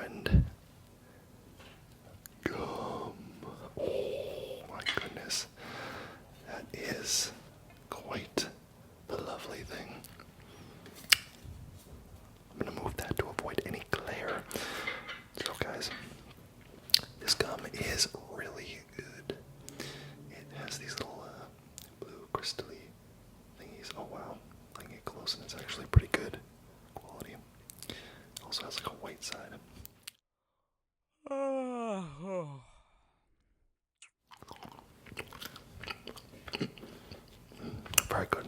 friend gum. Oh my goodness. That is quite the lovely thing. I'm gonna move that to avoid any glare. So guys, this gum is really good. It has these little blue crystally thingies. Oh wow. I can get close and it's actually pretty good quality. It also has like a white side. Very good.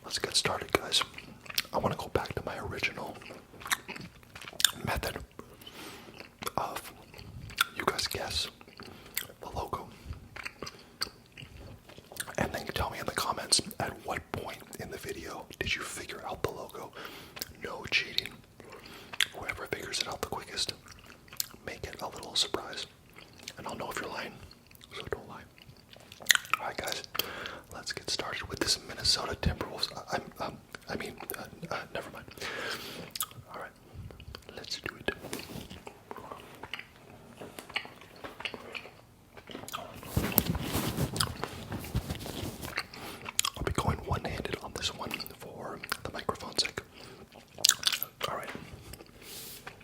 Let's get started, guys. I want to go back to my original method of, you guys guess the logo. And then you tell me in the comments at what point in the video did you figure out the logo. No cheating. Whoever figures it out the quickest, make it a little surprise. And I'll know if you're lying, so don't lie. Alright guys, let's get started with this Minnesota Timberwolves. Never mind. Alright, let's do it. I'll be going one-handed on this one for the microphone's sake. Alright.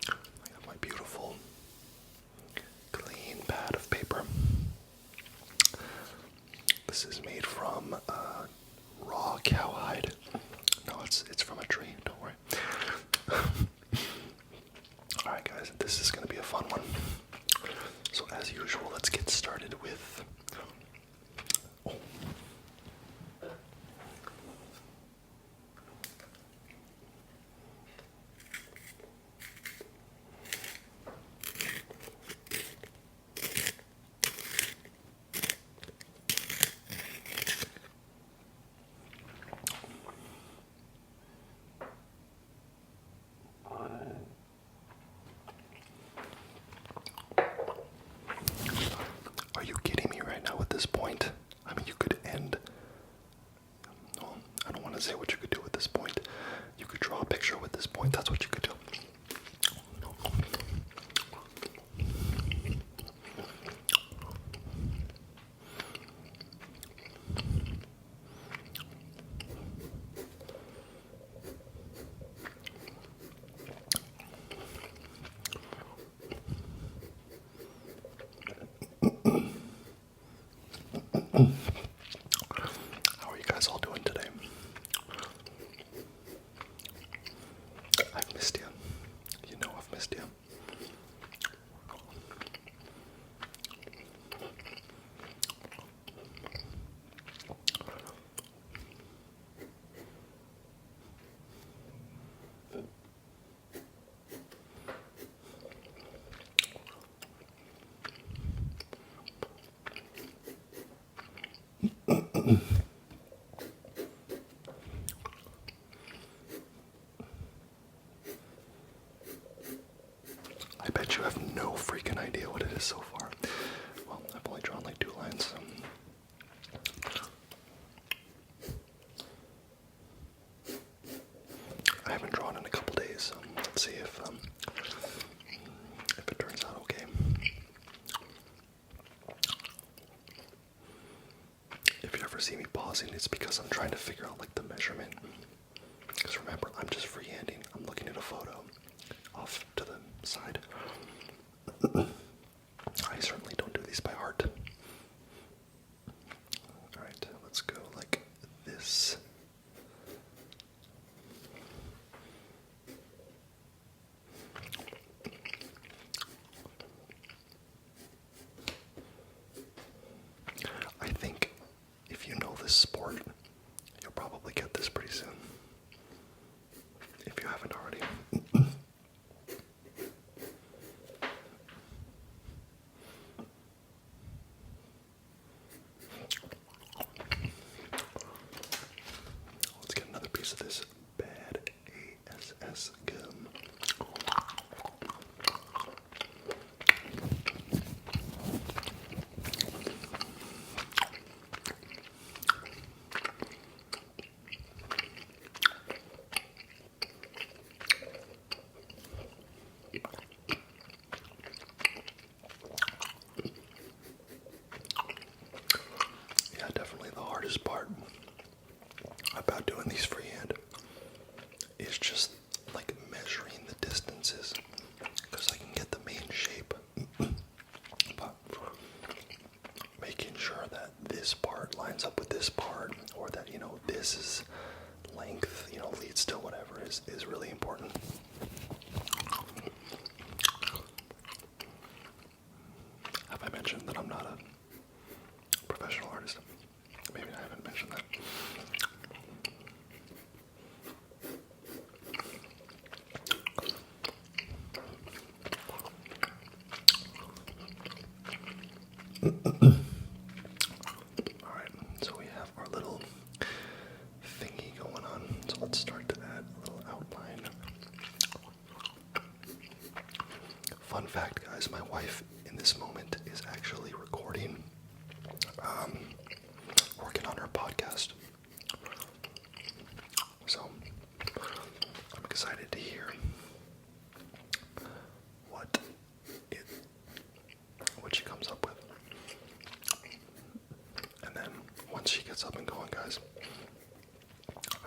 I got my beautiful clean pad of paper. This is made from raw cowhide. No, it's from a tree, don't worry. Alright guys, this is going to be a fun one. So as usual, let's get started with... Oh. Are you kidding me right now at this point? I mean, you could end... No, I don't want to say what you could do at this point. You could draw a picture with this point. That's what you could do. How are you guys all doing today? I've missed you. You know I've missed you. I bet you have no freaking idea what it is so far. Well, I've only drawn like 2 lines. I haven't drawn in a couple days, so let's see if it turns out okay. If you ever see me pausing, it's because I'm trying to figure out like the measurement. Because remember, I'm just freehanding. I'm looking at a photo off to the side. I certainly don't do these by heart. Alright, let's go like this. I think if you know this sport, you'll probably get this pretty soon. If you haven't already. Let's get another piece of this bad ASS gum. is just like measuring the distances, because I can get the main shape, but making sure that this part lines up with this part, or that, this is length, leads to whatever is really important. Have I mentioned that I'm not a professional artist? Maybe I haven't mentioned that. Alright, so we have our little thingy going on. So let's start to add a little outline. Fun fact, guys, my wife in this moment is actually recording, working on her podcast. So I'm excited to hear what she comes up with. And then once she gets up and going, guys,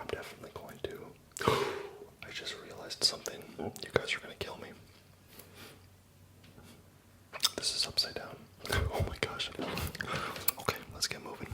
I'm definitely going to... I just realized something. You guys are going to kill me. This is upside down. Oh my gosh. Okay, let's get moving.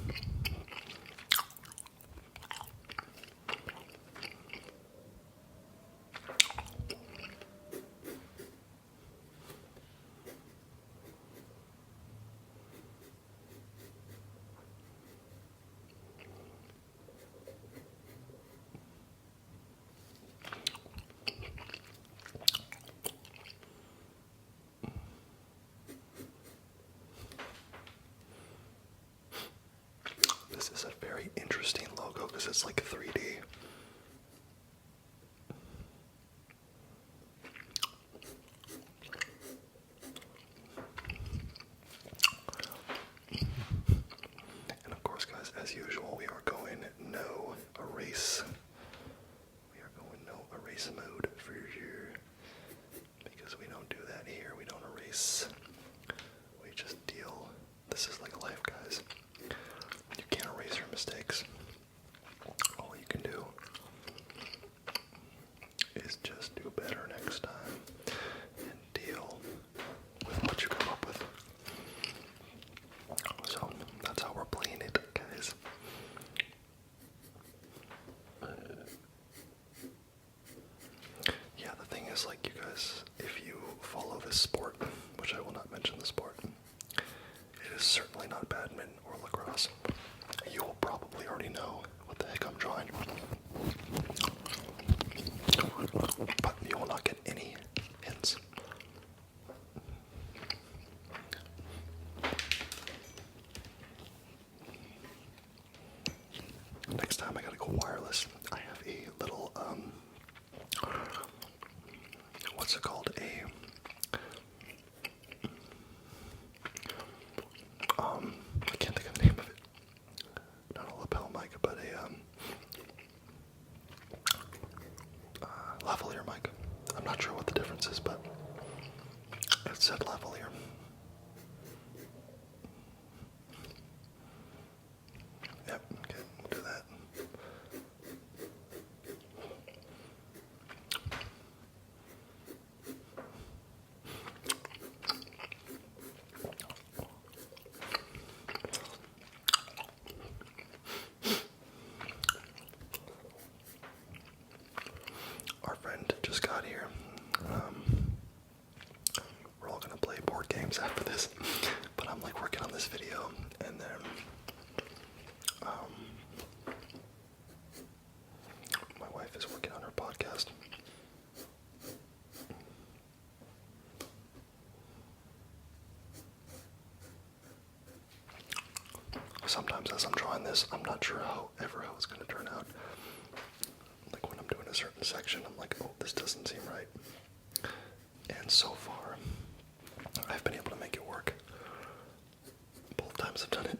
This is a very interesting logo because it's like 3D. And of course, guys, as usual, we are going no erase. We are going no erase mode for sure. Because we don't do that here. We don't erase. We just deal. This is like life, guys. You can't erase your mistakes. All you can do is just do better next time and deal with what you come up with. So that's how we're playing it, guys. Yeah, the thing is, like, you guys, if you follow this sport, which I will not mention the sport, it is certainly not badminton or lacrosse. You will probably already know what the heck I'm drawing. But you will not get any hints. Next time I gotta go wireless. I have a little, what's it called? I can't think of the name of it. Not a lapel mic, but a lavalier mic. I'm not sure what the difference is, but it said lavalier. Yep, okay, we'll do that. Our friend just got here. We're all gonna play board games after this, but I'm like working on this video, and then my wife is working on her podcast. Sometimes as I'm drawing this, I'm not sure how it's going to turn out. Like when I'm doing a certain section, I'm like, oh, this doesn't seem right. And so far, I've been able to make it work. Both times I've done it.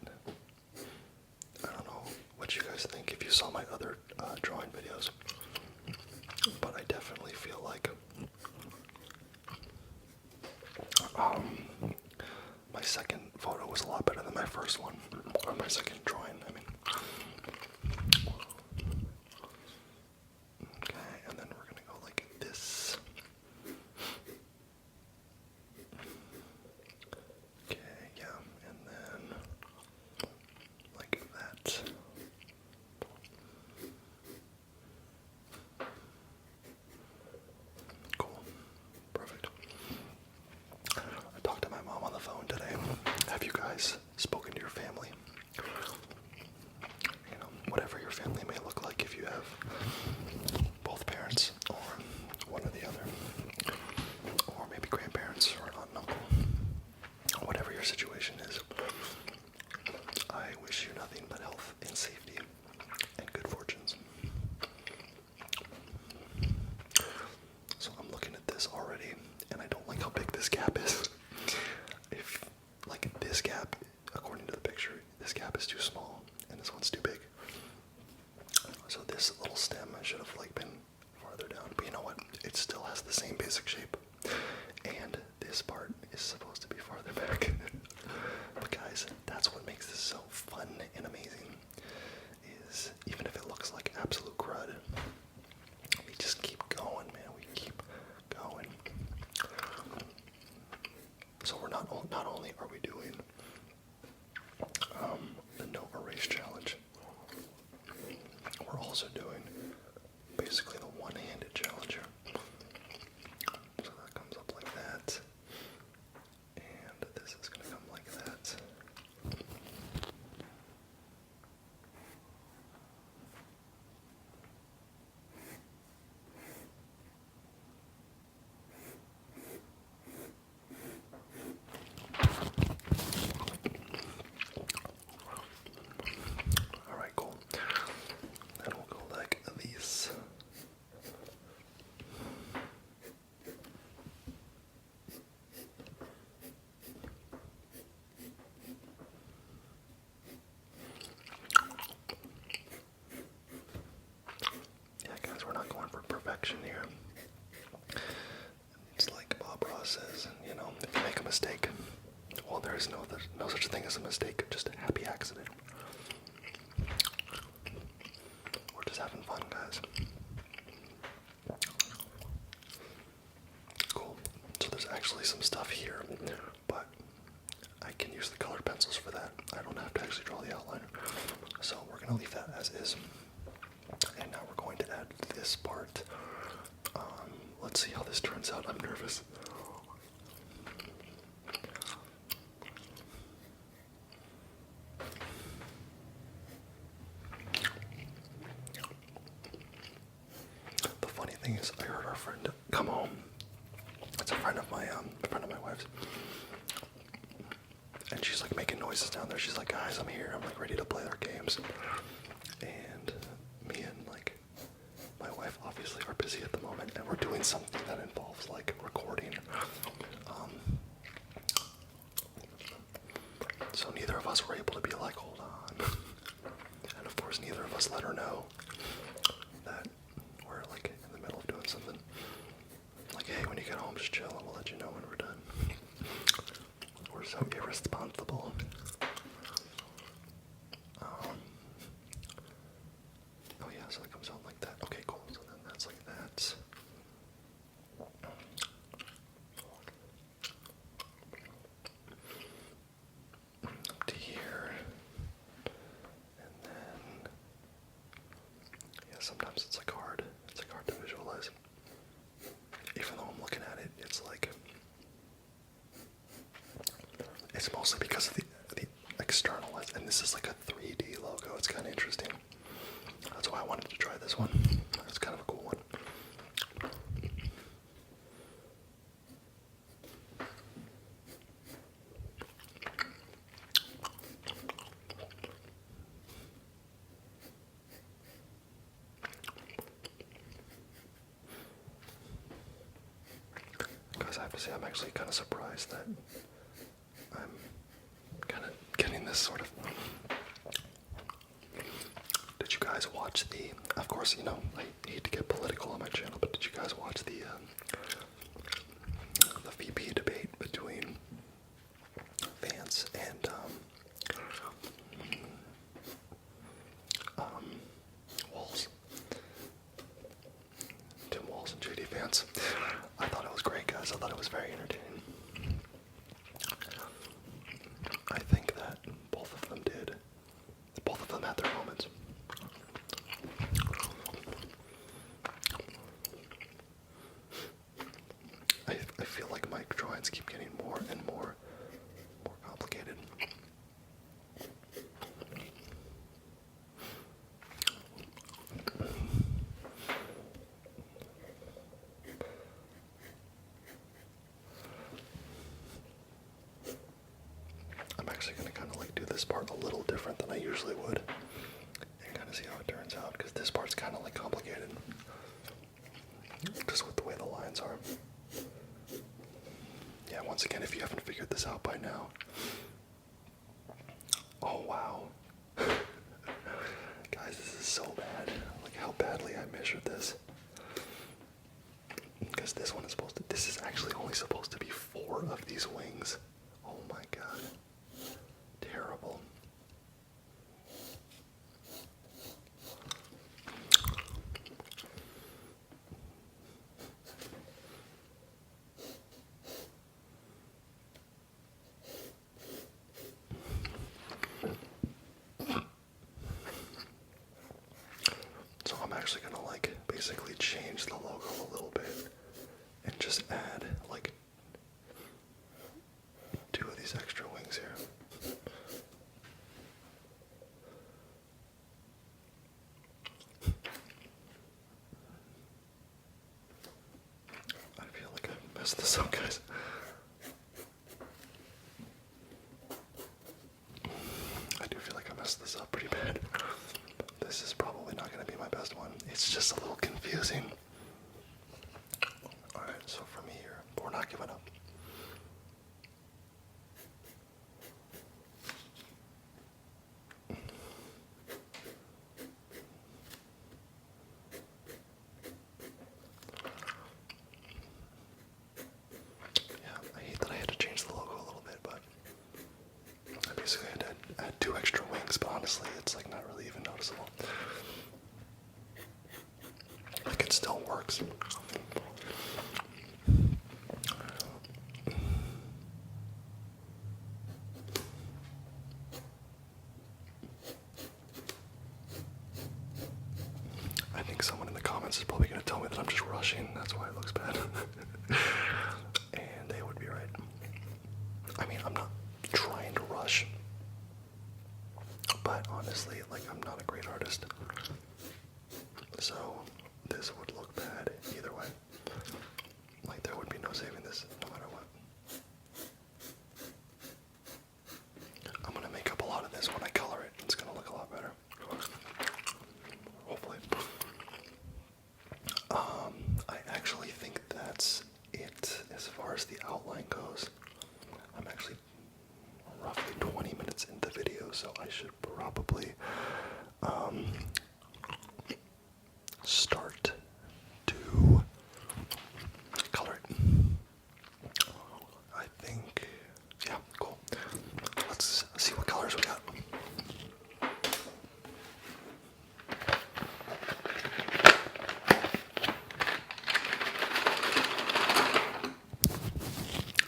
I don't know what you guys think if you saw my other drawing videos, but I definitely feel like my second photo was a lot better than my first one, or my second drawing, I mean. Okay, and then we're gap is. If, like, this gap, according to the picture, this gap is too small, and this one's too big. So this little stem should have, like, been farther down, but you know what? It still has the same basic shape, and this part is supposed to be farther back. But guys, that's what makes this so fun and amazing, is even if it looks like absolute crud, we just keep going, man. We keep going. So we're not only are we doing the no erase challenge, we're also doing basically the one-handed challenge. So that comes up like that, and this is gonna come like that. Alright, cool. Then we'll go like these. Yeah, guys, we're not going for perfection here. It's like Bob Ross says, you know, if you make a mistake, well, there's no such thing as a mistake, just a happy accident. We're just having fun, guys. Cool. So there's actually some stuff here, but I can use the colored pencils for that. I don't have to actually draw the outline. So we're going to leave that as is. And now we're going to add this part. Let's see how this turns out. I'm nervous. The funny thing is, I heard our friend come home. It's a friend of my wife's, and she's like making noises down there. She's like, "Guys, I'm here. I'm like ready to play our games." And me and like my wife obviously are busy at the moment, and we're doing something that involves like recording. So neither of us were able to be like, "Hold on," and of course neither of us let her know that we're like in the middle of doing something. Like, hey, when you get home, just chill, and we'll let you know when we're done. We're so irresponsible. Oh yeah, so it comes out like that. Okay, cool. So then that's like that. Up to here. And then, yeah, sometimes it's like hard. It's like hard to visualize. Even though I'm looking at it, it's like, it's mostly because of the external, and this is like a 3D logo. It's kind of interesting. That's why I wanted to try this one. It's kind of a cool one. Guys, I have to say, I'm actually kind of surprised that I'm kind of getting this sort of. Did you guys watch of course, you know, I hate to get political on my channel, but did you guys watch the VP debate between Vance and Walz? Tim Walz and JD Vance. I thought it was great, guys. I thought it was very entertaining. I think that both of them had their moments. I feel like my drawings keep getting more and more complicated. I'm actually going to kind of like do this part a little different than I usually would and kind of see how it turns out, because this part's kind of like complicated just with the way the lines are. Yeah, once again, if you haven't figured this out by now. Oh wow. Guys, this is so bad. Look how badly I measured this. Because this is actually only supposed to be 4 of these wings. Oh my god. Terrible. So I'm actually gonna basically change the logo a little bit and just add 2 of these extra wings here. I feel like I messed this up, guys. I do feel like I messed this up pretty bad. This is probably not going to be my best one. It's just a little confusing. Alright, so from here, we're not giving up. Yeah, I hate that I had to change the logo a little bit, but I basically had to add 2 extra wings, but honestly, it's not really even noticeable. It still works. I think someone in the comments is probably going to tell me that I'm just rushing. That's why it looks bad. And they would be right. I mean, I'm not trying to rush. But honestly, I'm not a great artist. So, this would look bad either way. There would be no saving this, no matter what. I'm gonna make up a lot of this when I color it. It's gonna look a lot better. Hopefully. I actually think that's it as far as the outline goes. I'm actually roughly 20 minutes into the video, so I should probably start to color it. I think, yeah, cool. Let's see what colors we got.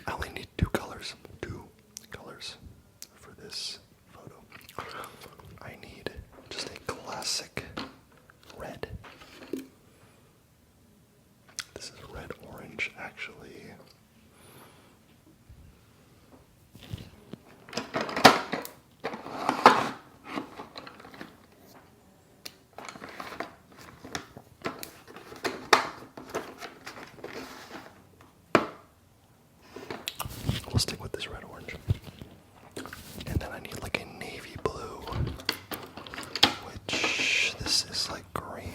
I only need 2 colors for this photo. I need just a classic red. This is red orange, actually. We'll stick with this red orange. And then I need a navy blue, which this is green.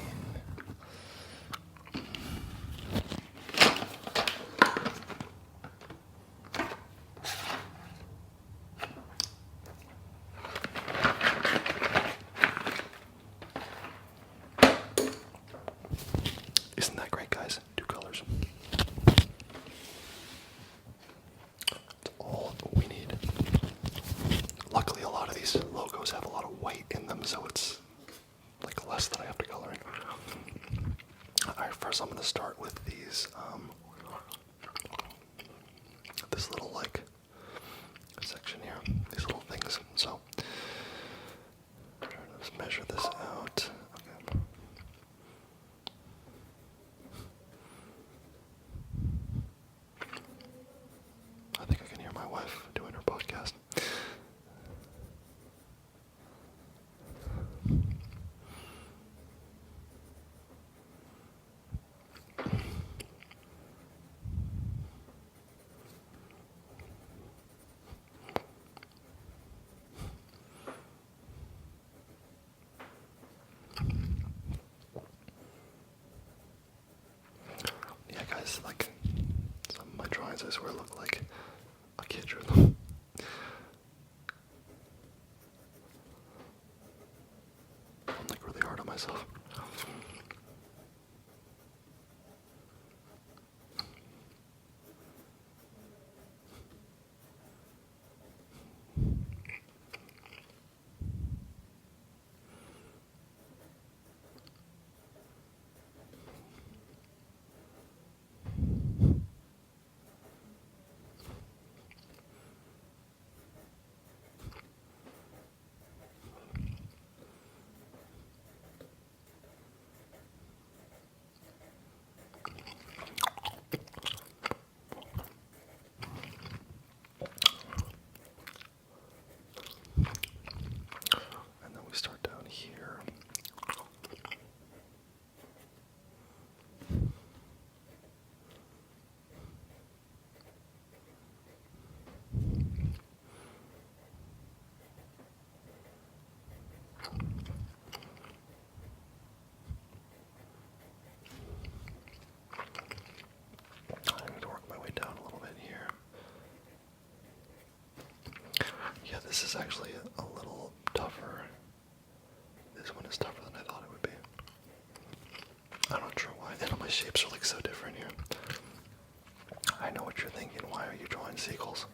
Isn't that great, guys? 2 colors. That's all we need. Luckily, a lot of these logos have a lot of white in them, so it's less that I have to color in. Alright, first I'm going to start with these, this little section here, these little things. So, I'm trying to just measure this out. Okay. I think I can hear my wife doing her podcast. This is actually a little tougher. This one is tougher than I thought it would be. I'm not sure why. And all my shapes are like so different here. I know what you're thinking. Why are you drawing seagulls?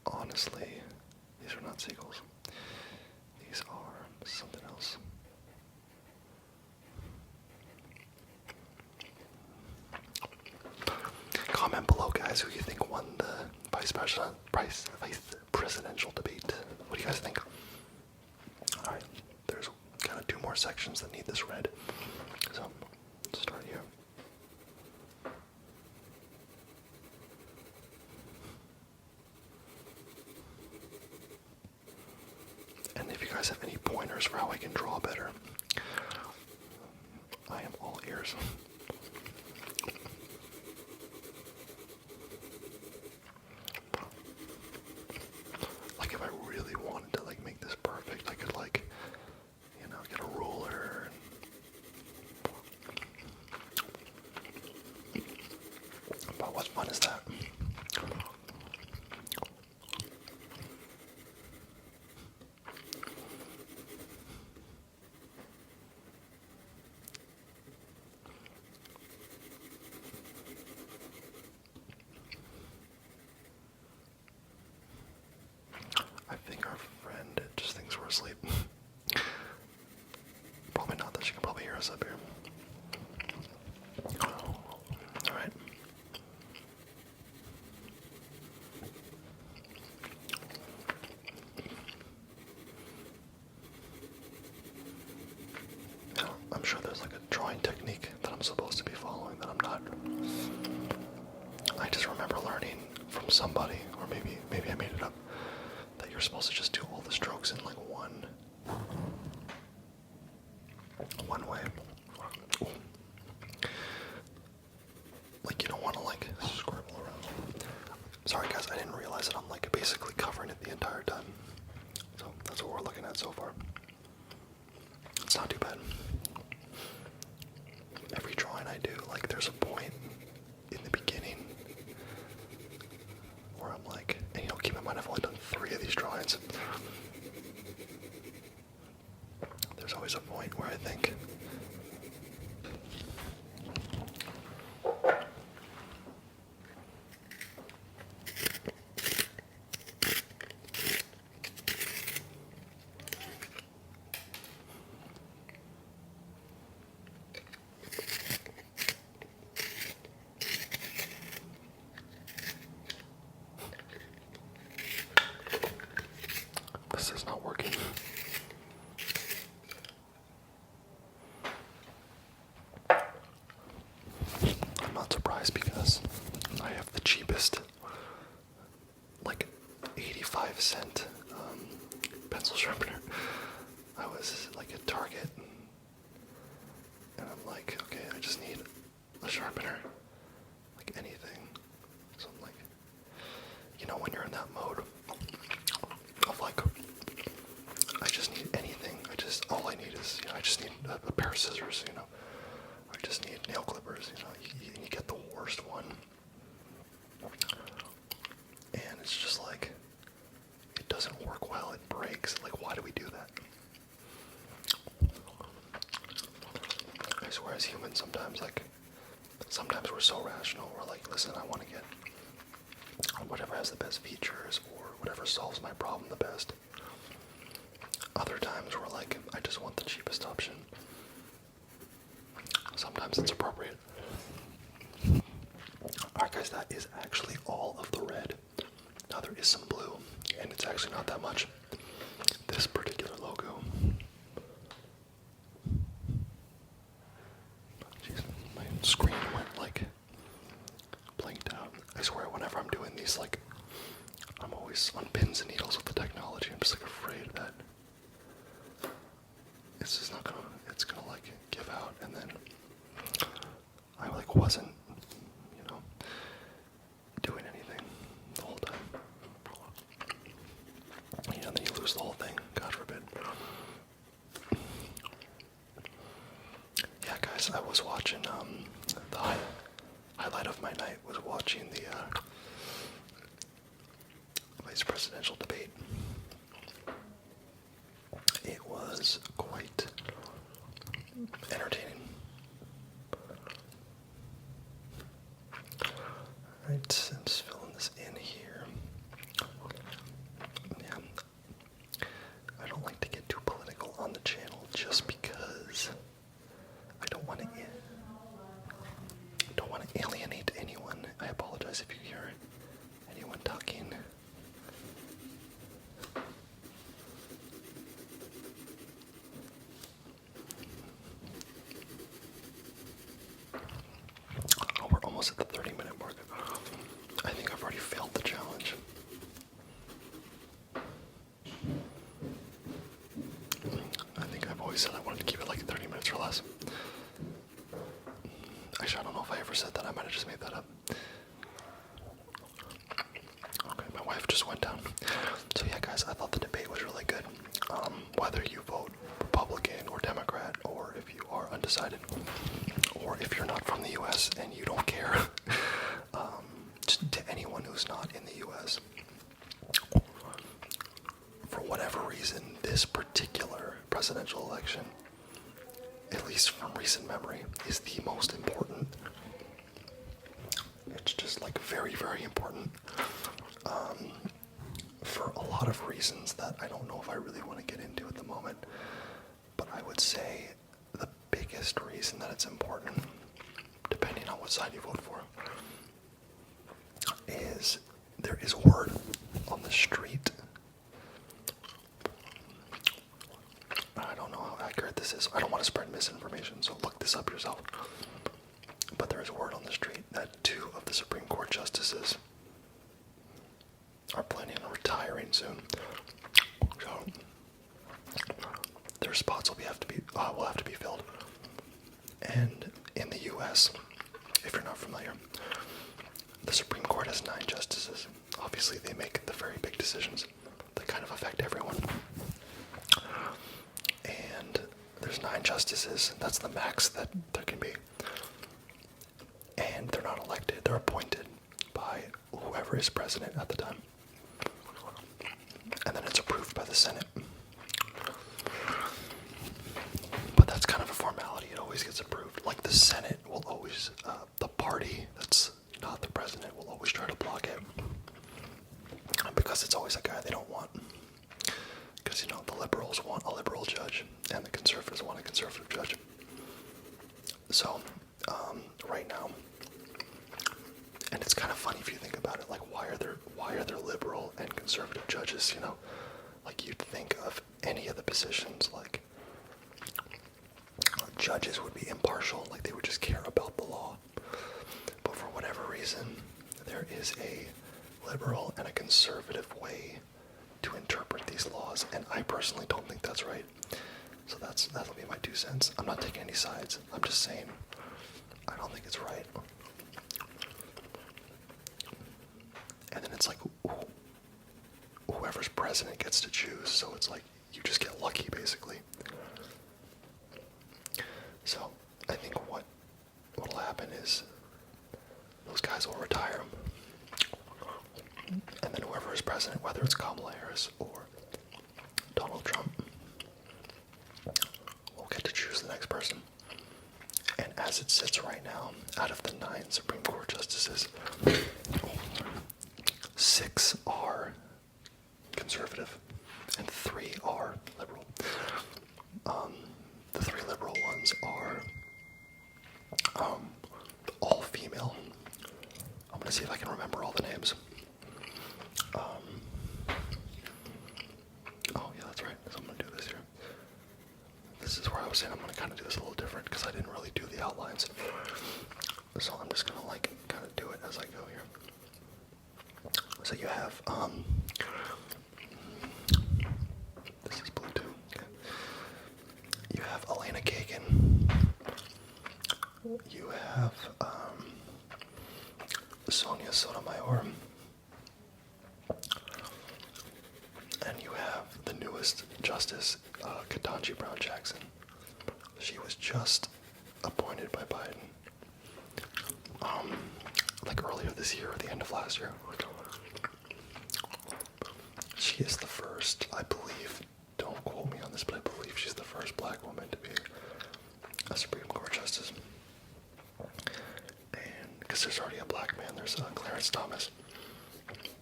Honestly, these are not seagulls. These are something else. Comment below, guys, who you think won the vice presidential debate. What do you guys think? Alright, there's kind of two more sections that need this red. So, let's start here. And if you guys have any pointers for how I can draw better, I am all ears. Like if I really wanted to like make this perfect, I could like, you know, get a ruler. But what fun is that? I think our friend just thinks we're asleep. Probably not, though. She can probably hear us up here. Alright. Now, I'm sure there's like a drawing technique that I'm supposed to be following that I'm not. I just remember learning from somebody, or maybe I made it up, that you're supposed to just do all the strokes in like one way. Ooh. Like you don't want to like scribble around. Sorry guys, I didn't realize that I'm like basically covering it the entire time. So that's what we're looking at so far. It's not too bad. Every drawing I do, like there's a point in the beginning where I'm like, and you know, keep in mind I've only done 3 of these drawings. There's always a point where I think, this is not working. I'm not surprised because I have the cheapest, like 85-cent pencil sharpener. I was like at Target, and I'm like, okay, I just need a sharpener, like anything. So I'm like, you know, when you're in that mode of like, I just need anything. All I need is, you know, I just need a pair of scissors, you know. I just need nail clippers, you know. You get the worst one. And it's just like, it doesn't work well, it breaks. Like, why do we do that? I swear as humans sometimes we're so rational, we're like, listen, I want to get whatever has the best features or whatever solves my problem the best. Other times we're like, I just want the cheapest option. Sometimes it's appropriate. Alright guys, that is actually all of the red. Now there is some blue, and it's actually not that much. This particular logo. Jeez, my screen went like blanked out. I swear whenever I'm doing these, like, I'm always on pins and needles with the technology. I'm just like afraid that it's just not gonna, it's gonna like give out, and then I like wasn't, you know, doing anything the whole time. You know, then you lose the whole thing, God forbid. Yeah, guys, I was watching, the highlight of my night was watching the, vice Friday's presidential debate. It was quite entertaining. Alright, I'm just filling this in here. Yeah, I don't like to get too political on the channel just because I don't want to alienate anyone. I apologize if you hear anyone talking. Oh, we're almost at the 30-minute mark. I think I've already failed the challenge. I think I've always said I wanted to keep it like 30 minutes or less. Actually, I don't know if I ever said that. I might have just made that up. Okay, my wife just went down. So yeah, guys, I thought the debate was really good. Whether you vote Republican or Democrat, or if you are undecided, or if you're not from the U.S. and you don't care, to anyone who's not in the U.S., for whatever reason, this particular presidential election, at least from recent memory, is the most important. It's just like very, very important. For a lot of reasons that I don't know if I really want to get into at the moment. But I would say the biggest reason that it's important, depending on what side you vote for, is there is word on the street. I don't know how accurate this is. I don't want to spread misinformation, so look this up yourself. But there is word on the street that 2 of the Supreme Court justices are planning on retiring soon. So their spots will have to be filled. And in the U.S., if you're not familiar, the Supreme Court has 9 justices. Obviously, they make the very big decisions that kind of affect everyone. And there's 9 justices. That's the max that there can be. And they're not elected. They're appointed by whoever is president at the time. And then it's approved by the Senate. But that's kind of a formality. It always gets approved. Like the Senate will always, the party that's not the president will always try to block it. Because it's always a guy they don't want. Because, the liberals want a liberal judge, and the conservatives want a conservative judge. So, right now, and it's kind of funny if you think about it, like why are there liberal and conservative judges, Like you'd think of any of the positions, like judges would be impartial, like they would just care about the law. But for whatever reason, there is a liberal and a conservative way to interpret these laws, and I personally don't think that's right. So that'll be my 2 cents. I'm not taking any sides. I'm just saying I don't think it's right. And then it's like whoever's president gets to choose, so it's like you just get lucky basically. So I think what'll happen is those guys will retire them. And then whoever is president, whether it's Kamala Harris or Donald Trump, will get to choose the next person. And as it sits right now, out of the 9 Supreme Court justices, 6 are conservative and 3 are liberal. The 3 liberal ones are all female. I'm going to see if I can remember all the names. Oh yeah, that's right. So I'm going to do this here. This is where I was saying I'm going to kind of do this a little different because I didn't really do the outlines. So I'm just going to kind of do it as I go here. So you have, this is blue too. Okay. You have Elena Kagan. You have, Sonia Sotomayor. And you have the newest justice, Ketanji Brown Jackson. She was just appointed by Biden, like earlier this year or the end of last year. she is the first, I believe, don't quote me on this, but I believe she's the first black woman to be a Supreme Court justice. And because there's already a black man, there's Clarence Thomas,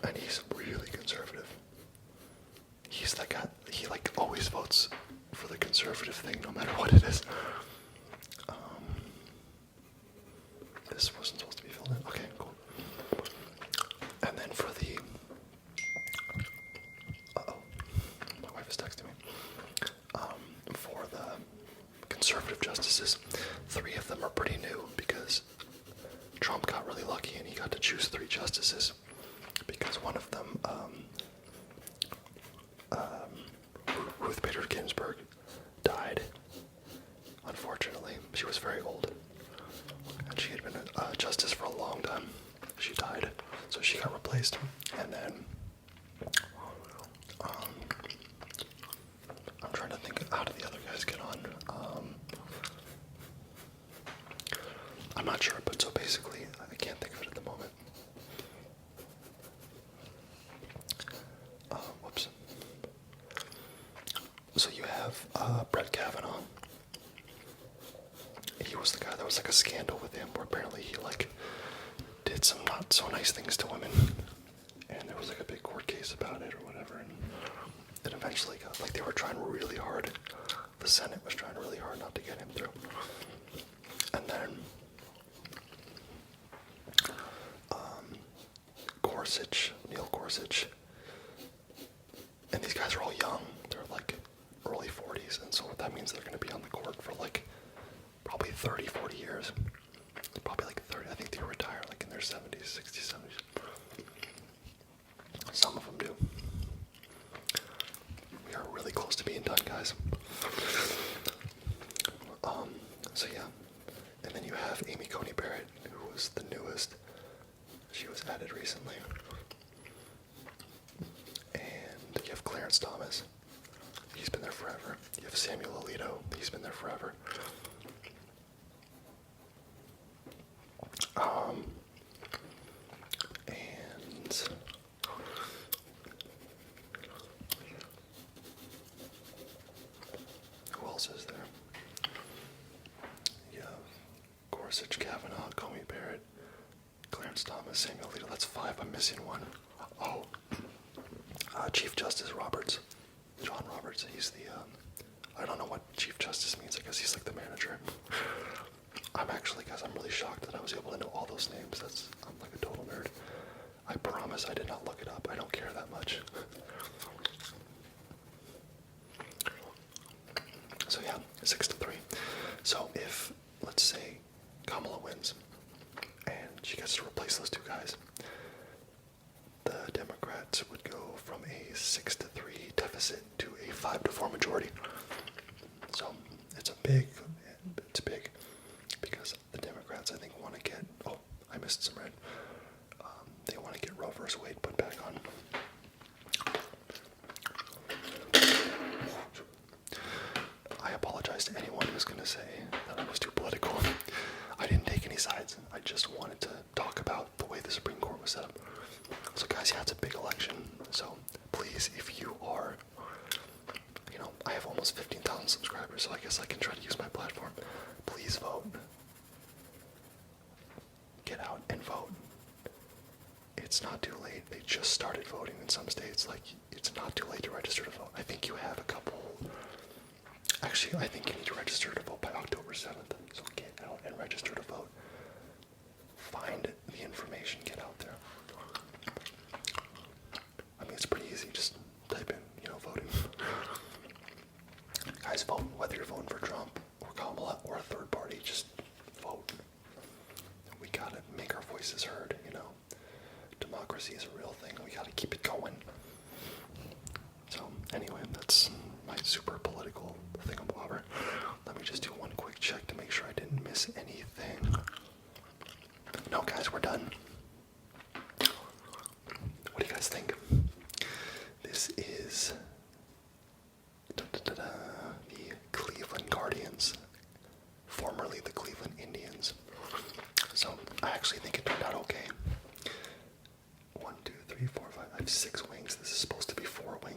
and he's really conservative. He's that guy, he like always votes for the conservative thing no matter what it is. This wasn't supposed to be filled in. Okay, cool. And then for the my wife is texting me. For the conservative justices, 3 of them are pretty new because Trump got really lucky and he got to choose 3 justices because one of them, Ruth Bader Ginsburg, died. Unfortunately, she was very old, and she had been a justice for a long time. She died, so she got replaced. And then, I'm trying to think, how did the other guys get on? I'm not sure, but so basically, I can't think of it at the moment. Whoops. So you have Brett Kavanaugh. He was the guy, that was like a scandal with him where apparently he like did some not so nice things to women, and there was like a big court case about it or whatever, and it eventually got, like, they were trying really hard, the Senate was trying really hard not to get him through. And then Neil Gorsuch, and these guys are all young, they're like early 40s, and so that means they're going to be on the court for like probably 30, 40 years. Probably like 30. I think they retire like in their 70s, 60s, 70s. Some of them do. We are really close to being done, guys. So yeah. And then you have Amy Coney Barrett, who was the newest. She was added recently. And you have Clarence Thomas. He's been there forever. You have Samuel Alito. He's been there forever. And who else is there? You have Gorsuch, Kavanaugh, Coney Barrett, Clarence Thomas, Samuel Alito. That's 5. I'm missing one. Oh, Chief Justice Roberts, John Roberts. He's the I don't know what Chief Justice means. I guess he's like the manager. Guys, I'm really shocked that I was able to know all those names. I'm like a total nerd. I promise I did not look it up. I don't care that much. So yeah, 6-3. So if, let's say, Kamala wins, and she gets to replace those 2 guys, the Democrats would go from a 6-3 deficit to a 5-4 majority. So it's big, because the Democrats, I think, want to get, oh, I missed some red, they want to get Roe v. Wade put back on. I apologize to anyone who's going to say that I was too political. I didn't take any sides. I just wanted to talk about the way the Supreme Court was set up. So guys, yeah, it's a big election. So please, if you are, I have almost 15,000 subscribers, so I guess I can try to use my platform. Please vote. Get out and vote. It's not too late. They just started voting in some states. Like, it's not too late to register to vote. I think you have a couple. Actually, I think you need to register to vote by October 7th. So get out and register to vote. Find the information. Get out there. I mean, it's pretty easy. Just type in, voting. Guys, vote. Whether you're voting for Trump or Kamala or a third party, just vote. We gotta make our voices heard, Democracy is a real thing. We gotta keep it going. So, anyway, that's my super political thingamabobber. Let me just do one quick check to make sure I didn't miss anything. No, guys, we're done. What do you guys think? This is the Cleveland Guardians, formerly the Cleveland Indians. So I actually think it turned out okay. 1, 2, 3, 4, 5. I have 6 wings. This is supposed to be 4 wings.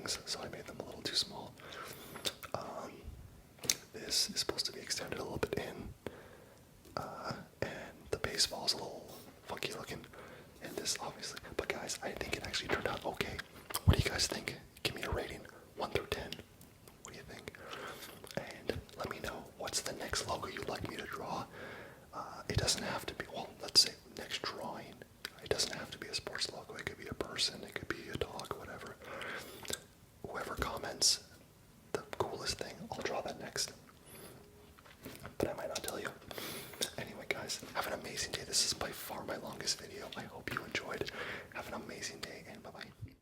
wacky looking in this, obviously. But guys, I think it actually turned out okay. What do you guys think? Give me a rating, 1 through 10. What do you think? And let me know, what's the next logo you'd like me to draw? It doesn't have to be, well, let's say next drawing. It doesn't have to be a sports logo. It could be a person. It could be a dog, whatever. Whoever comments the coolest thing, I'll draw that next. But I might not tell you. Anyway, guys, have an amazing day. This is by far my longest video. I hope you enjoyed. Have an amazing day, and bye-bye.